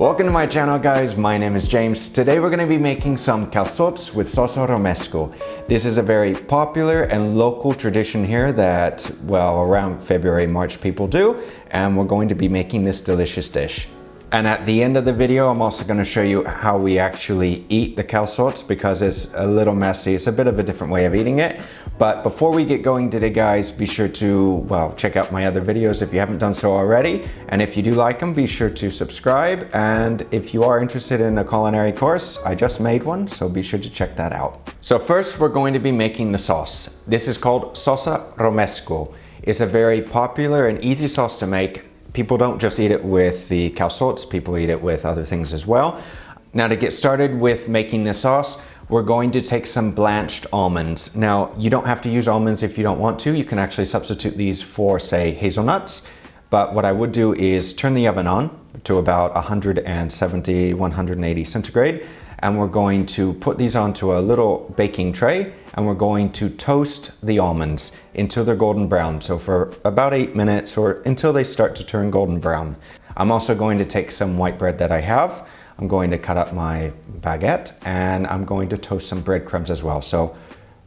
Welcome to my channel, guys. My name is James. Today we're going to be making some calçots with sauce romesco. This is a very popular and local tradition here that, well, around February, March people do, and we're going to be making this delicious dish. And at the end of the video, I'm also going to show you how we actually eat the calçots because it's a little messy. It's a bit of a different way of eating it. But before we get going today, guys, be sure to, well, check out my other videos if you haven't done so already. And if you do like them, be sure to subscribe. And if you are interested in a culinary course, I just made one, so be sure to check that out. So first, we're going to be making the sauce. This is called sauce romesco. It's a very popular and easy sauce to make. People don't just eat it with the calçots, people eat it with other things as well. Now to get started with making the sauce, we're going to take some blanched almonds. Now you don't have to use almonds if you don't want to. You can actually substitute these for, say, hazelnuts. But what I would do is turn the oven on to about 170, 180 centigrade. And we're going to put these onto a little baking tray and we're going to toast the almonds until they're golden brown. So for about 8 minutes or until they start to turn golden brown. I'm also going to take some white bread that I have. I'm going to cut up my baguette and I'm going to toast some breadcrumbs as well. So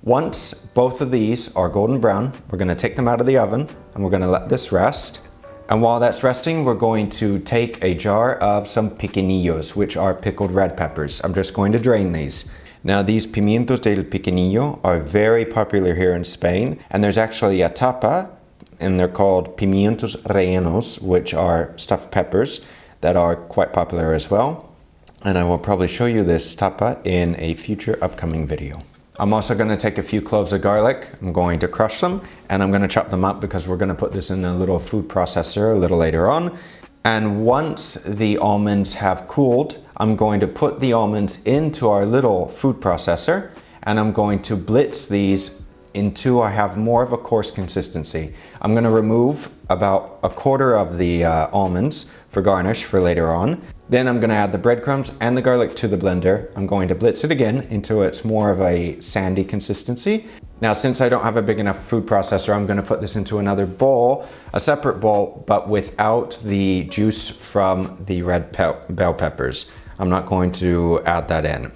once both of these are golden brown, we're going to take them out of the oven and we're going to let this rest. And while that's resting, we're going to take a jar of some piquillos, which are pickled red peppers. I'm just going to drain these. Now these pimientos del piquillo are very popular here in Spain, and there's actually a tapa, and they're called pimientos rellenos, which are stuffed peppers that are quite popular as well. And I will probably show you this tapa in a future upcoming video. I'm also going to take a few cloves of garlic. I'm going to crush them and I'm going to chop them up because we're going to put this in a little food processor a little later on. And once the almonds have cooled, I'm going to put the almonds into our little food processor and I'm going to blitz these until I have more of a coarse consistency. I'm going to remove about a quarter of the almonds for garnish for later on. Then I'm going to add the breadcrumbs and the garlic to the blender. I'm going to blitz it again until it's more of a sandy consistency. Now, since I don't have a big enough food processor, I'm going to put this into another bowl, a separate bowl, but without the juice from the red bell peppers. I'm not going to add that in.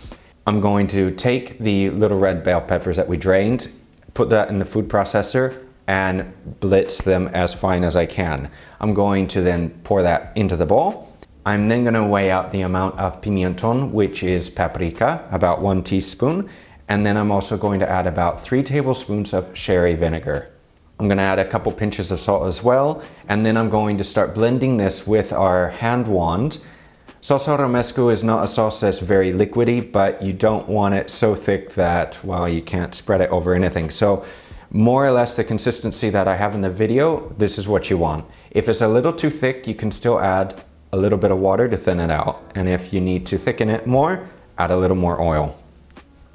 I'm going to take the little red bell peppers that we drained, put that in the food processor, and blitz them as fine as I can. I'm going to then pour that into the bowl. I'm then going to weigh out the amount of pimenton, which is paprika, about 1 teaspoon. And then I'm also going to add about 3 tablespoons of sherry vinegar. I'm going to add a couple pinches of salt as well. And then I'm going to start blending this with our hand wand. Sauce romesco is not a sauce that's very liquidy, but you don't want it so thick that, well, you can't spread it over anything. So more or less the consistency that I have in the video, this is what you want. If it's a little too thick, you can still add a little bit of water to thin it out. And if you need to thicken it more, add a little more oil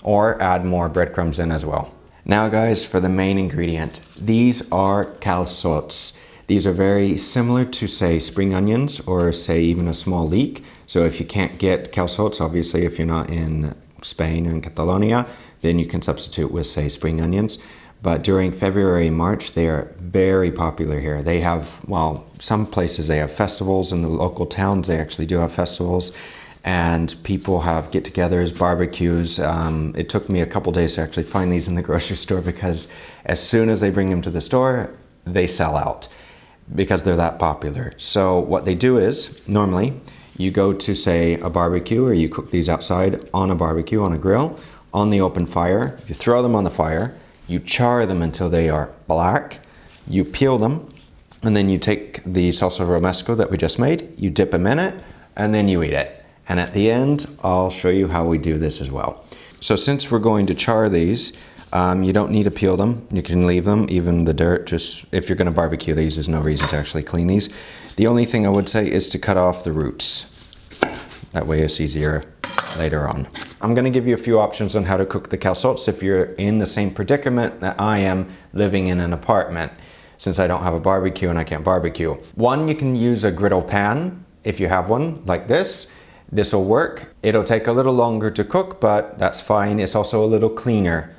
or add more breadcrumbs in as well. Now guys, for the main ingredient, these are calçots. These are very similar to, say, spring onions or, say, even a small leek. So if you can't get calçots, obviously if you're not in Spain or in Catalonia, then you can substitute with, say, spring onions. But during February, March, they are very popular here. They have, well, some places they have festivals in the local towns. They actually do have festivals and people have get-togethers, barbecues. It took me a couple days to actually find these in the grocery store because as soon as they bring them to the store, they sell out because they're that popular. So what they do is, normally, you go to, say, a barbecue or you cook these outside on a barbecue, on a grill, on the open fire. You throw them on the fire. You char them until they are black, you peel them, and then you take the sauce romesco that we just made, you dip them in it, and then you eat it. And at the end, I'll show you how we do this as well. So since we're going to char these, you don't need to peel them. You can leave them, even the dirt, just if you're going to barbecue these, there's no reason to actually clean these. The only thing I would say is to cut off the roots. That way it's easier later on. I'm going to give you a few options on how to cook the calçots if you're in the same predicament that I am, living in an apartment, since I don't have a barbecue and I can't barbecue. One, you can use a griddle pan if you have one like this. This will work. It'll take a little longer to cook, but that's fine. It's also a little cleaner.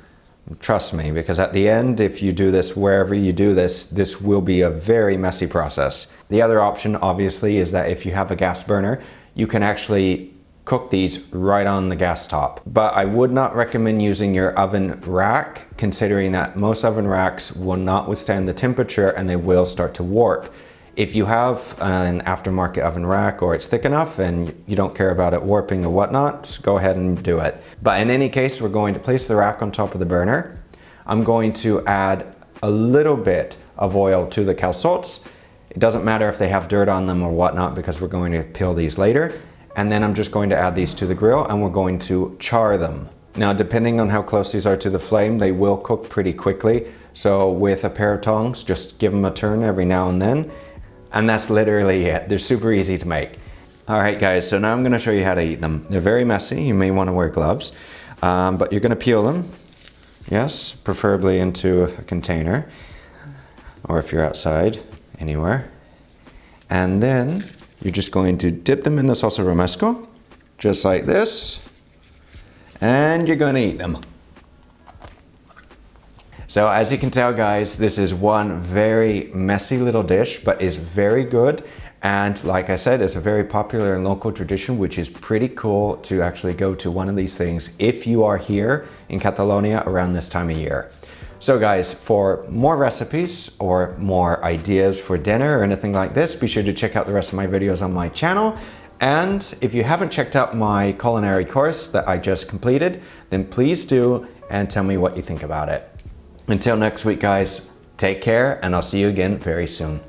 Trust me, because at the end, if you do this wherever you do this, this will be a very messy process. The other option, obviously, is that if you have a gas burner, you can actually cook these right on the gas top. But I would not recommend using your oven rack, considering that most oven racks will not withstand the temperature and they will start to warp. If you have an aftermarket oven rack or it's thick enough and you don't care about it warping or whatnot, go ahead and do it. But in any case, we're going to place the rack on top of the burner. I'm going to add a little bit of oil to the calçots. It doesn't matter if they have dirt on them or whatnot because we're going to peel these later. And then I'm just going to add these to the grill and we're going to char them. Now, depending on how close these are to the flame, they will cook pretty quickly. So with a pair of tongs, just give them a turn every now and then. And that's literally it. They're super easy to make. All right, guys, so now I'm gonna show you how to eat them. They're very messy. You may wanna wear gloves, but you're gonna peel them. Yes, preferably into a container, or if you're outside, anywhere. And then you're just going to dip them in the salsa romesco, just like this, and you're gonna eat them. So as you can tell, guys, this is one very messy little dish, but is very good. And like I said, it's a very popular and local tradition, which is pretty cool to actually go to one of these things if you are here in Catalonia around this time of year. So guys, for more recipes or more ideas for dinner or anything like this, be sure to check out the rest of my videos on my channel. And if you haven't checked out my culinary course that I just completed, then please do and tell me what you think about it. Until next week, guys, take care, and I'll see you again very soon.